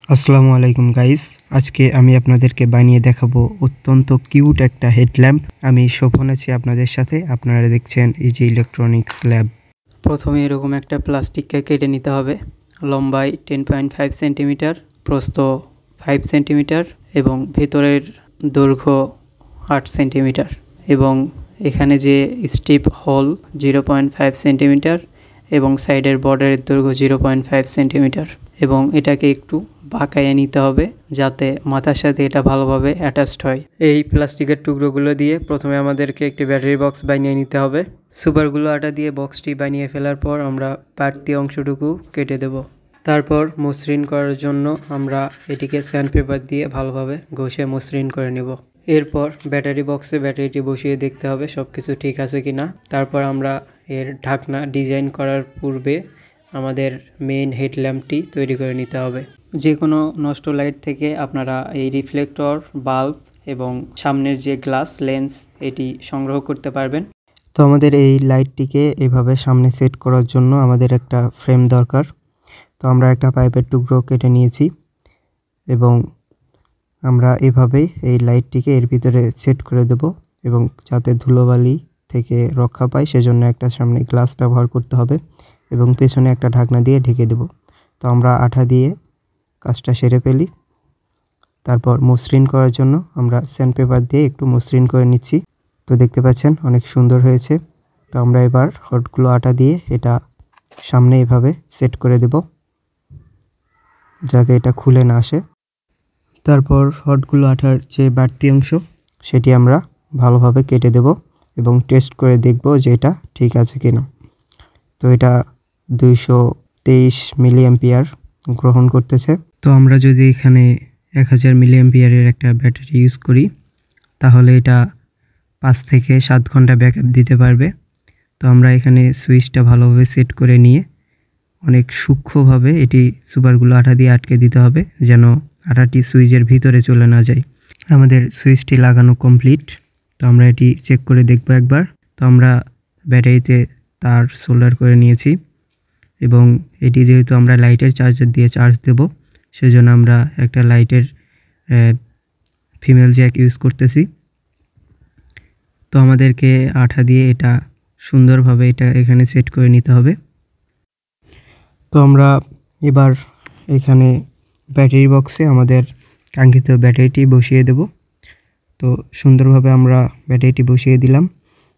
আসসালামু আলাইকুম গাইস, আজকে আমি আপনাদেরকে বানিয়ে দেখাবো অত্যন্ত কিউট একটা হেডল্যাম্প। আমি শোভন আছি আপনাদের সাথে। আপনারা দেখছেন ইজি ইলেকট্রনিক্স ল্যাব। প্রথমে এরকম একটা প্লাস্টিককে কেটে নিতে হবে। লম্বায় 10.5 সেন্টিমিটার, প্রস্থ 5 সেন্টিমিটার এবং ভেতরের দৈর্ঘ্য 8 সেন্টিমিটার এবং এখানে যে স্টিপ হোল 0.5 সেন্টিমিটার এবং সাইডের বর্ডারের দৈর্ঘ্য 0.5 সেন্টিমিটার এবং এটাকে একটু বাঁকাইয়ে নিতে হবে যাতে মাথার সাথে এটা ভালোভাবে অ্যাটাচড হয়। এই প্লাস্টিকের টুকরোগুলো দিয়ে প্রথমে আমাদেরকে একটি ব্যাটারি বক্স বানিয়ে নিতে হবে। সুপারগুলো আটা দিয়ে বক্সটি বানিয়ে ফেলার পর আমরা বাড়তি অংশটুকু কেটে দেব। তারপর মসৃণ করার জন্য আমরা এটিকে স্যান্ডপেপার দিয়ে ভালোভাবে ঘষে মসৃণ করে নেব। এরপর ব্যাটারি বক্সে ব্যাটারিটি বসিয়ে দেখতে হবে সব কিছু ঠিক আছে কি না। তারপর আমরা এর ঢাকনা ডিজাইন করার পূর্বে আমাদের মেইন হেডল্যাম্পটি তৈরি করে নিতে হবে। যে কোনো নষ্ট লাইট থেকে আপনারা এই রিফ্লেক্টর, বাল্ব এবং সামনের যে গ্লাস লেন্স এটি সংগ্রহ করতে পারবেন। তো আমাদের এই লাইটটিকে এভাবে সামনে সেট করার জন্য আমাদের একটা ফ্রেম দরকার। তো আমরা একটা পাইপের টুকরো কেটে নিয়েছি এবং আমরা এভাবেই এই লাইটটিকে এর ভিতরে সেট করে দেব এবং যাতে ধুলোবালি থেকে রক্ষা পায় সেজন্য একটা সামনে গ্লাস ব্যবহার করতে হবে এবং পেছনে একটা ঢাকনা দিয়ে ঢেকে দেব। তো আমরা আঠা দিয়ে কাজটা সেরে ফেলি। তারপর মসৃণ করার জন্য আমরা স্যান্ডপেপার দিয়ে একটু মসৃণ করে নিচ্ছি। তো দেখতে পাচ্ছেন অনেক সুন্দর হয়েছে। তো আমরা এবার হটগুলো আটা দিয়ে এটা সামনে এভাবে সেট করে দেব যাতে এটা খুলে না আসে। তারপর হটগুলো আটার যে বাড়তি অংশ সেটি আমরা ভালোভাবে কেটে দেব এবং টেস্ট করে দেখব যে এটা ঠিক আছে কিনা। তো এটা 223 মিলিঅ্যাম্পিয়ার গ্রহণ করতেছে। তো আমরা যদি এখানে 1000 মিলিঅ্যাম্পিয়ারের একটা ব্যাটারি ইউজ করি তাহলে এটা 5 থেকে 7 ঘন্টা ব্যাকআপ দিতে পারবে। তো আমরা এখানে সুইচটা ভালোভাবে সেট করে নিয়ে অনেক সূক্ষ্মভাবে এটি সুপারগুলো আঠা দিয়ে আটকে দিতে হবে যেন আঠাটি সুইচের ভিতরে চলে না যায়। আমাদের সুইচটি লাগানো কমপ্লিট। তো আমরা এটি চেক করে দেখব একবার। তো আমরা ব্যাটারিতে তার সোল্ডার করে নিয়েছি এবং এটি যেহেতু আমরা লাইটের চার্জার দিয়ে চার্জ দেব সেজন্য আমরা একটা লাইটের ফিমেল জ্যাক ইউজ করতেছি। তো আমাদেরকে আঠা দিয়ে এটা সুন্দরভাবে এটা এখানে সেট করে নিতে হবে। তো আমরা এবার এখানে ব্যাটারি বক্সে আমাদের কাঙ্ক্ষিত ব্যাটারিটি বসিয়ে দেব। তো সুন্দরভাবে আমরা ব্যাটারিটি বসিয়ে দিলাম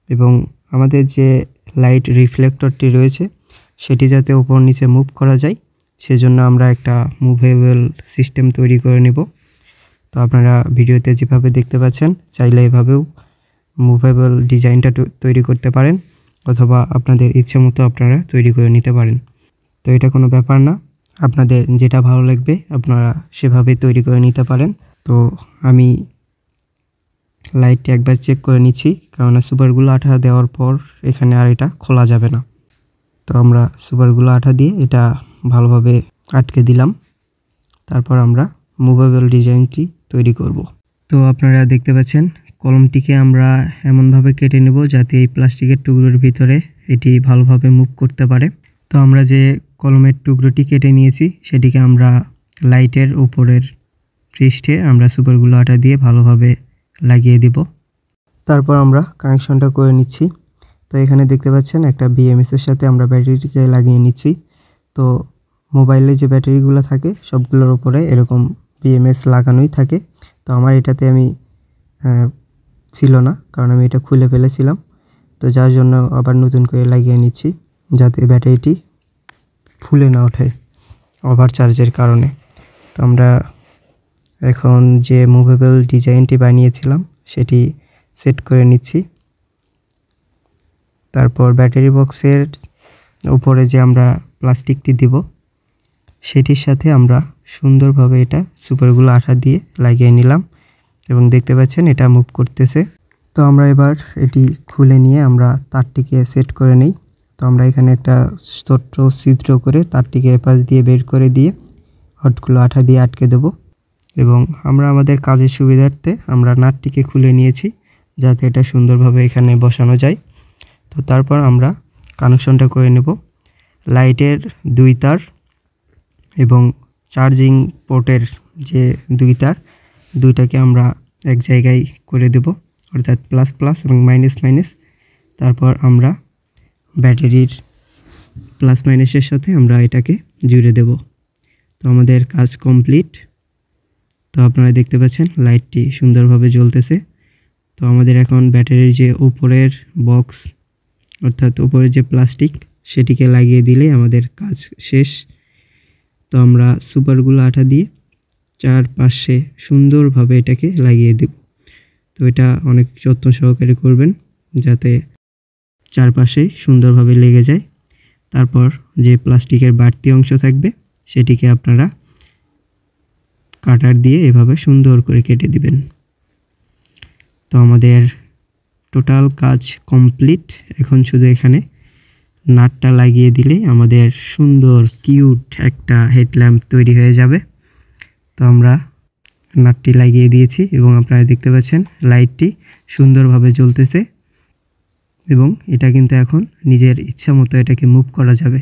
এবং আমাদের যে লাইট রিফ্লেক্টরটি রয়েছে সেটি যাতে উপর নিচে মুভ করা যায় সেজন্য আমরা একটা মুভেবল সিস্টেম তৈরি করে নেব। তো আপনারা ভিডিওতে যেভাবে দেখতে পাচ্ছেন চাইলে এভাবেও মুভেবল ডিজাইনটা তৈরি করতে পারেন অথবা আপনাদের ইচ্ছে মতো আপনারা তৈরি করে নিতে পারেন। তো এটা কোনো ব্যাপার না, আপনাদের যেটা ভালো লাগবে আপনারা সেভাবে তৈরি করে নিতে পারেন। তো আমি লাইটটি একবার চেক করে নিচ্ছি কারণ সুপারগুলো আঠা দেওয়ার পর এখানে আর এটা খোলা যাবে না। তো আমরা সুপারগুলো আঠা দিয়ে এটা ভালোভাবে আটকে দিলাম। তারপর আমরা মুভেবল ডিজাইনটি তৈরি করব। তো আপনারা দেখতে পাচ্ছেন কলমটিকে আমরা এমনভাবে কেটে নেব যাতে এই প্লাস্টিকের টুকরোর ভিতরে এটি ভালোভাবে মুভ করতে পারে। তো আমরা যে কলমের টুকরোটি কেটে নিয়েছি সেটিকে আমরা লাইটের উপরের পৃষ্ঠে আমরা সুপারগুলো আঠা দিয়ে ভালোভাবে লাগিয়ে দেব। তারপর আমরা কানেকশনটা করে নিচ্ছি। তো এখানে দেখতে পাচ্ছেন একটা বিএমএস এর সাথে আমরা ব্যাটারিটিকে লাগিয়ে নিচ্ছি। তো মোবাইলে যে ব্যাটারিগুলো থাকে সবগুলোর উপরে এরকম বিএমএস লাগানোই থাকে। তো আমার এটাতে আমি ছিল না কারণ আমি এটা খুলে ফেলেছিলাম। তো যার জন্য আবার নতুন করে লাগিয়ে নিচ্ছি যাতে ব্যাটারিটি ফুলে না ওঠে ওভার চার্জের কারণে। তো আমরা এখন যে মুভেবল ডিজাইনটি বানিয়েছিলাম সেটি সেট করে নিচ্ছি। তারপর ব্যাটারি বক্সের উপরে যে আমরা প্লাস্টিকটি দিব সেটির সাথে আমরা সুন্দরভাবে এটা সুপারগুলো আঠা দিয়ে লাগিয়ে নিলাম এবং দেখতে পাচ্ছেন এটা মুভ করতেছে। তো আমরা এবার এটি খুলে নিয়ে আমরা তারটিকে সেট করে নেই। তো আমরা এখানে একটা ছোট্ট ছিদ্র করে তারটিকে এপাশ দিয়ে বের করে দিয়ে হটগুলো আঠা দিয়ে আটকে দেব এবং আমরা আমাদের কাজের সুবিধার্থে আমরা নাটটিকে খুলে নিয়েছি যাতে এটা সুন্দরভাবে এখানে বসানো যায়। তো তারপর আমরা কানেকশনটা করে নেব। লাইটের 2 তার এবং চার্জিং পোর্টের যে দুই তার, দুইটাকে আমরা এক জায়গায় করে দেব, অর্থাৎ প্লাস প্লাস এবং মাইনাস মাইনাস। তারপর আমরা ব্যাটারির প্লাস মাইনাসের সাথে আমরা এটাকে জুড়ে দেব। তো আমাদের কাজ কমপ্লিট। তো আপনারা দেখতে পাচ্ছেন লাইটটি সুন্দরভাবে জ্বলতেছে। তো আমাদের এখন ব্যাটারির যে উপরের বক্স, অর্থাৎ উপরের যে প্লাস্টিক, সেটিকে লাগিয়ে দিলে আমাদের কাজ শেষ। তো আমরা সুপারগুলো আঠা দিয়ে চারপাশে সুন্দরভাবে এটাকে লাগিয়ে দেব। তো এটা অনেক যত্ন সহকারে করবেন যাতে চারপাশে সুন্দরভাবে লেগে যায়। তারপর যে প্লাস্টিকের বাড়তি অংশ থাকবে সেটিকে আপনারা কাটার দিয়ে এভাবে সুন্দর করে কেটে দিবেন। তো আমাদের টোটাল কাজ কমপ্লিট। এখন শুধু এখানে নাটটা লাগিয়ে দিলে আমাদের সুন্দর কিউট একটা হেডল্যাম্প তৈরি হয়ে যাবে। তো আমরা নাটটি লাগিয়ে দিয়েছি এবং আপনারা দেখতে পাচ্ছেন লাইটটি সুন্দরভাবে জ্বলতেছে এবং এটা কিন্তু এখন নিজের ইচ্ছা মতো এটাকে মুভ করা যাবে।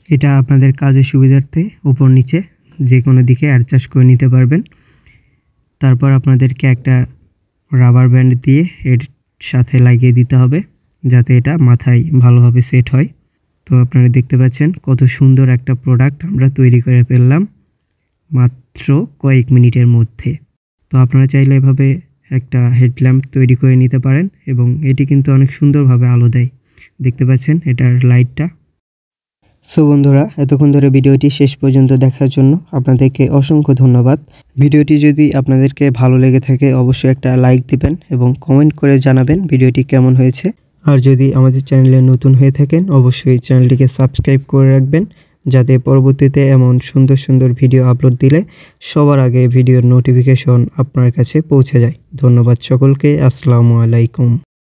এটা আপনাদের কাজের সুবিধার্থে উপর নিচে যে কোনো দিকে অ্যাডজাস্ট করে নিতে পারবেন। তারপর আপনাদেরকে একটা রাবার ব্যান্ড দিয়ে এর সাথে লাগিয়ে দিতে হবে যাতে এটা মাথায় ভালোভাবে সেট হয়। তো আপনারা দেখতে পাচ্ছেন কত সুন্দর একটা প্রোডাক্ট আমরা তৈরি করে ফেললাম মাত্র কয়েক মিনিটের মধ্যে। তো আপনারা চাইলে এভাবে একটা হেডল্যাম্প তৈরি করে নিতে পারেন এবং এটি কিন্তু অনেক সুন্দরভাবে আলো দেয়। দেখতে পাচ্ছেন এটার লাইটটা। সো বন্ধুরা, এতক্ষণ ধরে ভিডিওটি শেষ পর্যন্ত দেখার জন্য আপনাদেরকে অসংখ্য ধন্যবাদ। ভিডিওটি যদি আপনাদেরকে ভালো লেগে থাকে অবশ্যই একটা লাইক দিবেন এবং কমেন্ট করে জানাবেন ভিডিওটি কেমন হয়েছে। আর যদি আমাদের চ্যানেলে নতুন হয়ে থাকেন অবশ্যই চ্যানেলটিকে সাবস্ক্রাইব করে রাখবেন যাতে পরবর্তীতে এমন সুন্দর সুন্দর ভিডিও আপলোড দিলে সবার আগে ভিডিওর নোটিফিকেশন আপনার কাছে পৌঁছে যায়। ধন্যবাদ সকলকে। আসসালামু আলাইকুম।